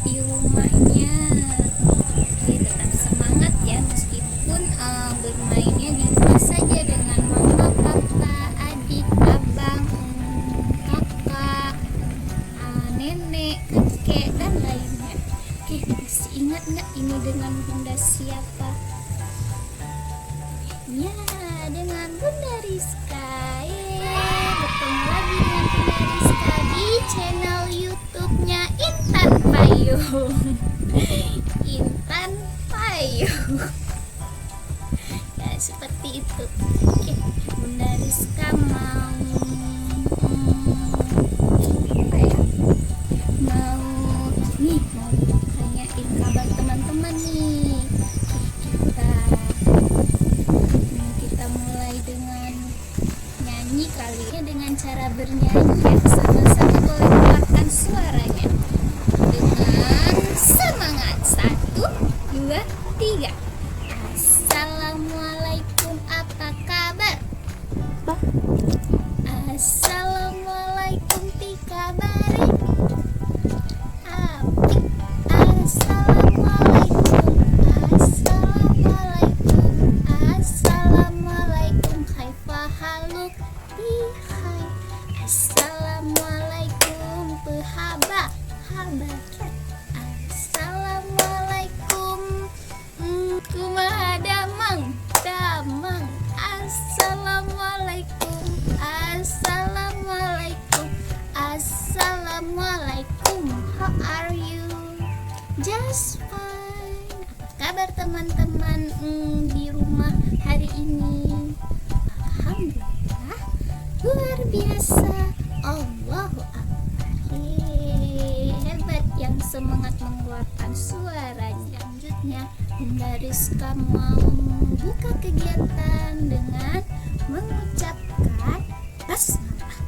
di rumahnya. Oke, tetap semangat ya, meskipun bermainnya di rumah saja dengan mama, papa, adik, abang, kakak, nenek, kakek, dan lainnya. Oke, masih ingat nggak ini dengan bunda siapa? Ya, dengan Bunda Rizka. Bertemu lagi dengan Bunda Rizka di channel YouTube-nya Intan Payung. Intan Payung. Ya, seperti itu. Oke, Bunda Rizka mau apa ya? Mau tanyain kabar teman-teman nih. Kita mulai dengan nyanyi kali ya, dengan cara bernyanyi ya. Sama-sama boleh keluarkan suaranya dengan semangat. 1, 2, 3. Assalamualaikum, apa kabar? Assalamualaikum, ti kabari? Apik. Assalamualaikum. Assalamualaikum, kaifa haluk? Hai. Assalamualaikum, pehaba habakat. Assalamualaikum, kumaha damang. Assalamualaikum. Assalamualaikum, how are you? Just fine. Apa kabar teman-teman di rumah hari ini? Alhamdulillah, luar biasa. Allahu Akbar. Hebat yang semangat mengeluarkan suaranya. Selanjutnya Bunda Rizka mau membuka kegiatan dengan mengucapkan basmalah.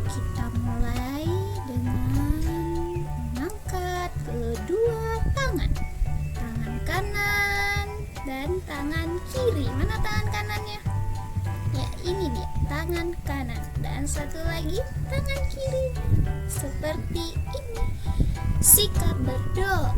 Kita mulai dengan mengangkat kedua tangan kanan dan tangan kiri. Mana tangan kanannya? Ya, ini dia, tangan kanan. Dan satu lagi, tangan kiri. Seperti ini. Sikap berdoa.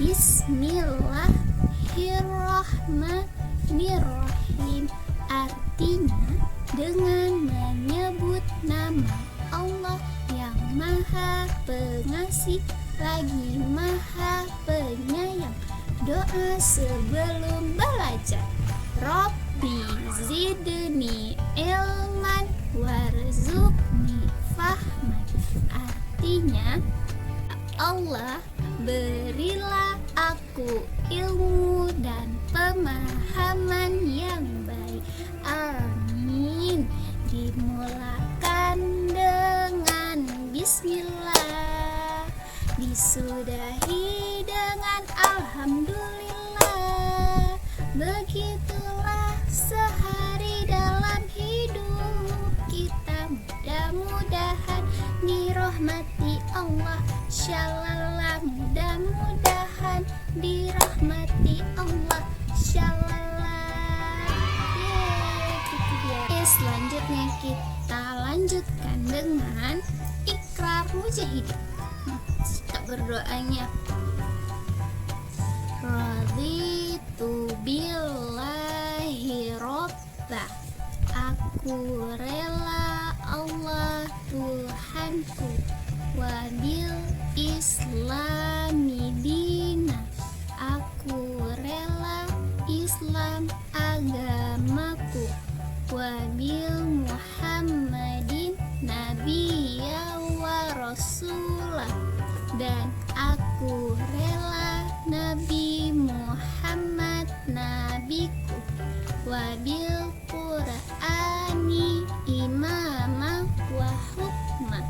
Bismillahirrahmanirrahim. Artinya dengan menyebut nama Allah yang Maha Pengasih lagi Maha Penyayang. Doa sebelum belajar. Rabbi zidni ilman warzuqni fahman. Artinya, Allah, berilah aku ilmu dan pemahaman yang baik. Amin. Dimulakan dengan bismillah, disudahi dengan alhamdulillah. Begitulah sehari dalam hidup kita, mudah-mudahan dirahmati Allah. Shalala, mudah-mudahan dirahmati Allah. Shalala. Gitu dia. Selanjutnya kita lanjutkan dengan ikrar mujahidin. Kita berdoanya, raditu billahi robba. Aku rela Allah Tuhanku, wabil islami dina. Aku rela Islam agamaku, wabil Muhammadin nabiyya wa rasulah. Dan aku rela Nabi Muhammad nabiku, wabil Qur'ani imamah wa hukmah.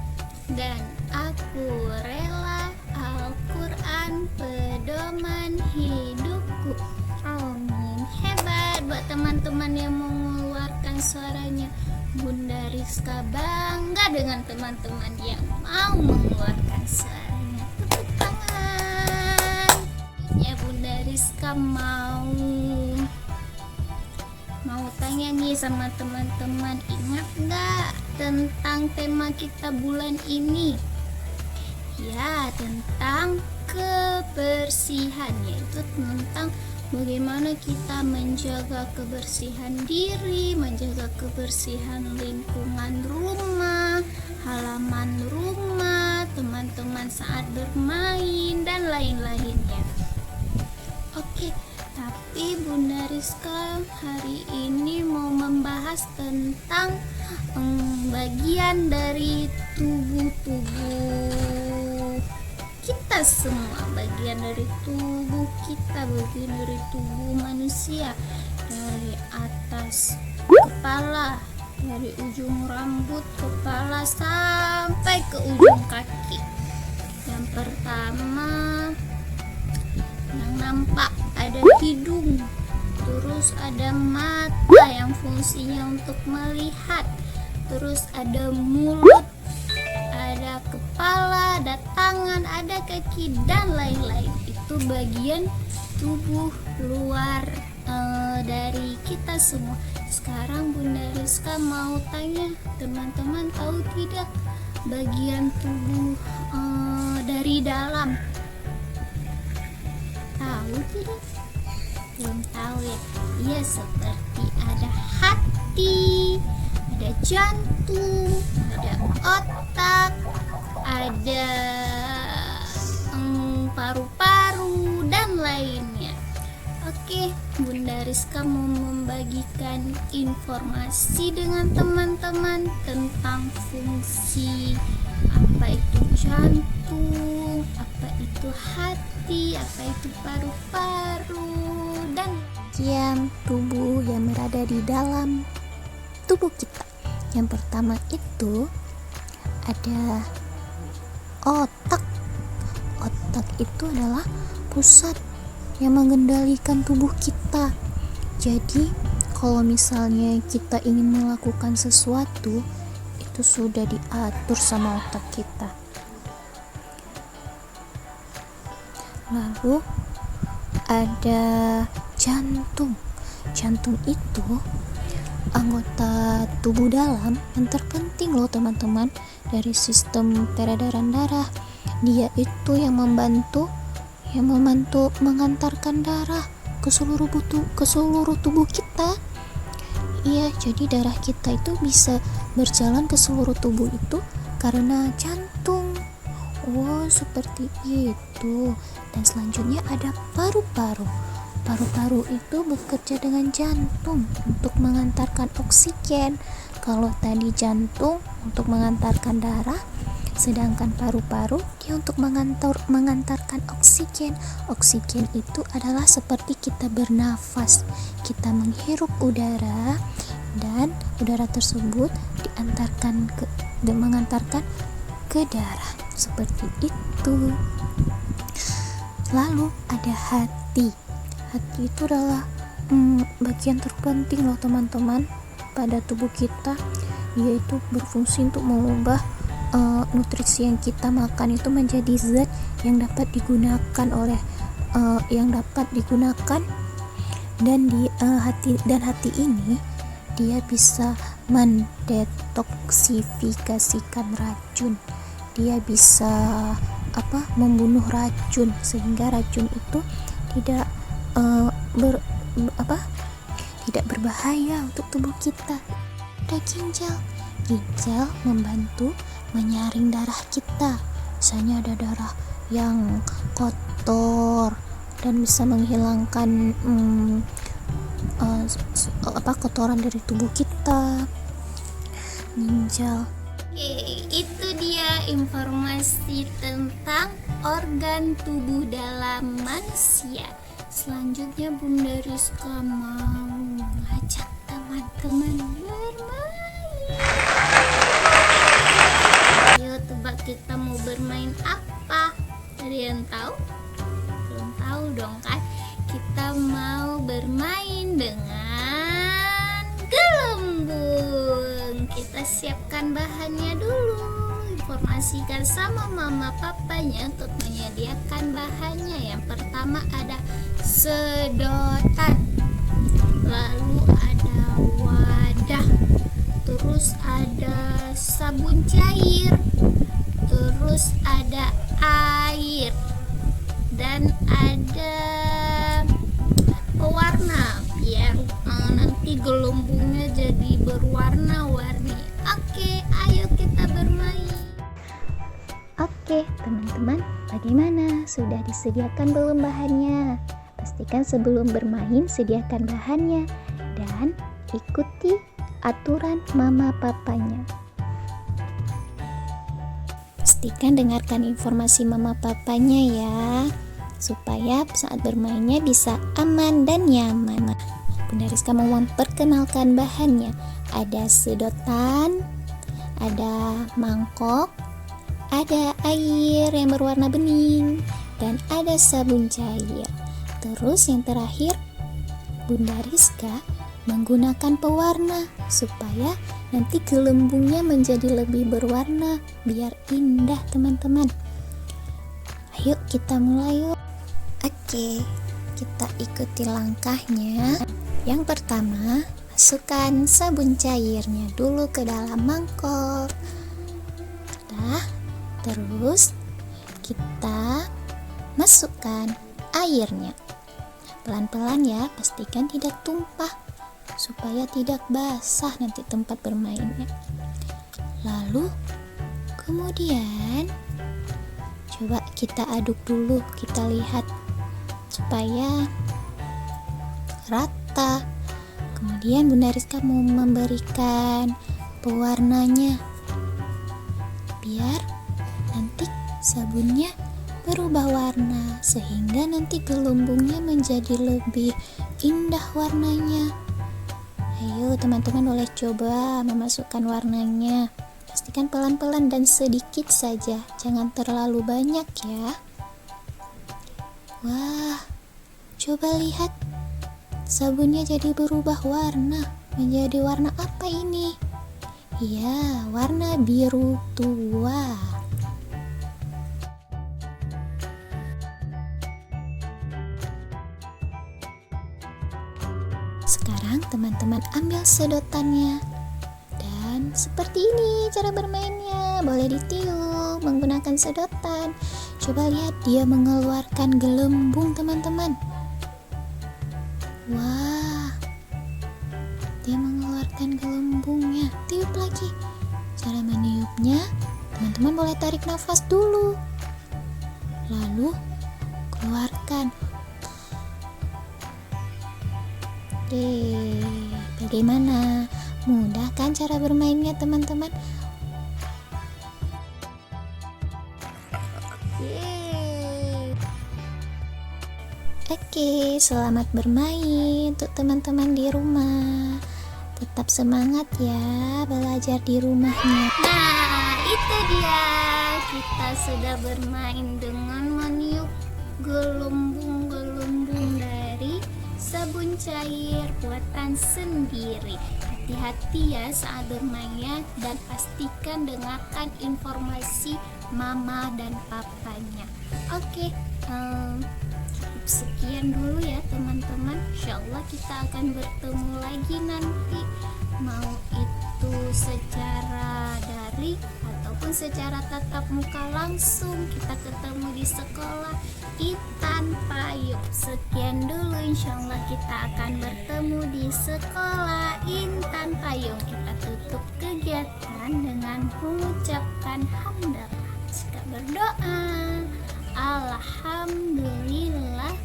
Dan aku rela Al-Quran pedoman hidupku. Amin. Hebat buat teman-teman yang mau mengeluarkan suaranya. Bunda Rizka bangga dengan teman-teman yang mau mengeluarkan suaranya. Tepuk tangan. Ya, Bunda Rizka mau tanya nih sama teman-teman, ingat nggak tentang tema kita bulan ini? Ya, tentang kebersihan, yaitu tentang bagaimana kita menjaga kebersihan diri, menjaga kebersihan lingkungan rumah, halaman rumah, teman-teman saat bermain, dan lain-lainnya. Oke, tapi Bunda Rizka hari ini mau membahas tentang bagian dari tubuh kita semua, bagian dari tubuh kita, bagian dari tubuh manusia, dari atas kepala, dari ujung rambut kepala sampai ke ujung kaki. Yang pertama yang nampak ada hidung, terus ada mata yang fungsinya untuk melihat, terus ada mulut, ada kepala, ada tangan, ada kaki, dan lain-lain. Itu bagian tubuh luar dari kita semua. Sekarang Bunda Rizka mau tanya, teman-teman tahu tidak bagian tubuh dari dalam? Tahu tidak? Belum tahu ya? Iya, seperti ada hati, ada jantung, ada otak, ada paru-paru, dan lainnya. Oke, Bunda Rizka mau membagikan informasi dengan teman-teman tentang fungsi apa itu jantung, apa itu hati, apa itu paru-paru, dan bagian tubuh yang berada di dalam tubuh kita. Yang pertama itu ada otak. Otak itu adalah pusat yang mengendalikan tubuh kita. Jadi kalau misalnya kita ingin melakukan sesuatu, itu sudah diatur sama otak kita. Lalu ada jantung. Jantung itu anggota tubuh dalam yang terpenting loh teman-teman dari sistem peredaran darah. Dia itu yang membantu mengantarkan darah ke seluruh tubuh kita. Iya, jadi darah kita itu bisa berjalan ke seluruh tubuh itu karena jantung. Oh, seperti itu. Dan selanjutnya ada paru-paru. Paru-paru itu bekerja dengan jantung untuk mengantarkan oksigen. Kalau tadi jantung untuk mengantarkan darah, sedangkan paru-paru dia untuk mengantarkan oksigen. Oksigen itu adalah seperti kita bernafas. Kita menghirup udara dan udara tersebut mengantarkan ke darah. Seperti itu. Lalu ada hati. Hati itu adalah bagian terpenting loh teman-teman pada tubuh kita. Dia itu berfungsi untuk mengubah nutrisi yang kita makan itu menjadi zat yang dapat digunakan dan hati ini dia bisa mendetoksifikasikan racun. Dia bisa membunuh racun sehingga racun itu tidak tidak berbahaya untuk tubuh kita. Ada ginjal. Ginjal membantu menyaring darah kita. Misalnya ada darah yang kotor dan bisa menghilangkan kotoran dari tubuh kita. Ginjal. Oke, itu dia informasi tentang organ tubuh dalam manusia. Selanjutnya Bunda Rizka mau mengajak teman-teman bermain. Ayo tebak, kita mau bermain apa? Ada yang tahu? Belum tahu dong kan? Kita mau bermain dengan gelembung. Kita siapkan bahannya dulu. Informasikan sama mama papanya untuk menyediakan bahannya. Yang pertama ada sedotan, lalu ada wadah, terus ada sabun cair, terus ada air, dan ada pewarna biar nanti gelembungnya jadi berwarna-warni. Oke, ayo kita bermain. Oke, teman-teman, bagaimana? Sudah disediakan belum bahannya? Pastikan sebelum bermain sediakan bahannya dan ikuti aturan mama papanya. Pastikan dengarkan informasi mama papanya ya, supaya saat bermainnya bisa aman dan nyaman. Bunda Rizka mau memperkenalkan bahannya. Ada sedotan, ada mangkok, ada air yang berwarna bening, dan ada sabun cair. Terus yang terakhir, Bunda Rizka menggunakan pewarna supaya nanti gelembungnya menjadi lebih berwarna biar indah teman-teman. Ayo kita mulai yuk. Oke, kita ikuti langkahnya. Yang pertama, masukkan sabun cairnya dulu ke dalam mangkok. Terus kita masukkan airnya. Pelan-pelan ya, pastikan tidak tumpah supaya tidak basah nanti tempat bermainnya. Lalu kemudian coba kita aduk dulu, kita lihat supaya rata. Kemudian Bunda Rizka mau memberikan pewarnanya biar nanti sabunnya berubah warna sehingga nanti gelembungnya menjadi lebih indah warnanya. Ayo teman-teman boleh coba memasukkan warnanya. Pastikan pelan-pelan dan sedikit saja, jangan terlalu banyak ya. Wah, coba lihat, sabunnya jadi berubah warna. Menjadi warna apa ini? Iya, warna biru tua. Sekarang teman-teman ambil sedotannya, dan seperti ini cara bermainnya. Boleh ditiup menggunakan sedotan. Coba lihat, dia mengeluarkan gelembung teman-teman. Wah, dia mengeluarkan gelembungnya. Tiup lagi. Cara meniupnya, teman-teman boleh tarik nafas dulu, lalu keluarkan. Bagaimana? Mudah kan cara bermainnya teman-teman? Oke, selamat bermain untuk teman-teman di rumah. Tetap semangat ya belajar di rumahnya. Nah, itu dia. Kita sudah bermain dengan meniup gelembung-gelembung dari sabun cair buatan sendiri. Hati-hati ya saat bermainnya, dan pastikan dengarkan informasi mama dan papanya. Oke, cukup sekian dulu ya teman-teman. Insyaallah kita akan bertemu lagi nanti, mau itu secara daring ataupun secara tatap muka langsung. Kita ketemu di sekolah Intan Payung. Sekian dulu, insyaallah kita akan bertemu di sekolah Intan Payung. Kita tutup kegiatan dengan mengucapkan hamdalah. Jika berdoa, alhamdulillah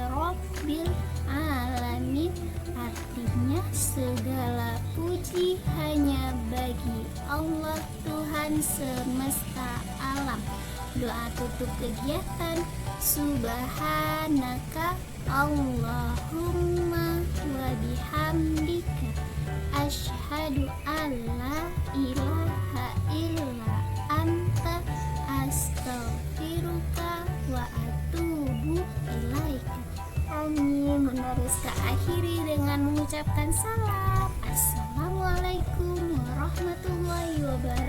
Rabbil alamin, artinya segala puji hanya bagi Allah Tuhan semesta alam. Doa tutup kegiatan, subhanaka Allahumma wa bihamdika asyhadu alla ilaha illa anta astaghfiruka wa atubu ilaika. Amin. Bunda Rizka akhiri dengan mengucapkan salam. Assalamualaikum warahmatullahi wabarakatuh.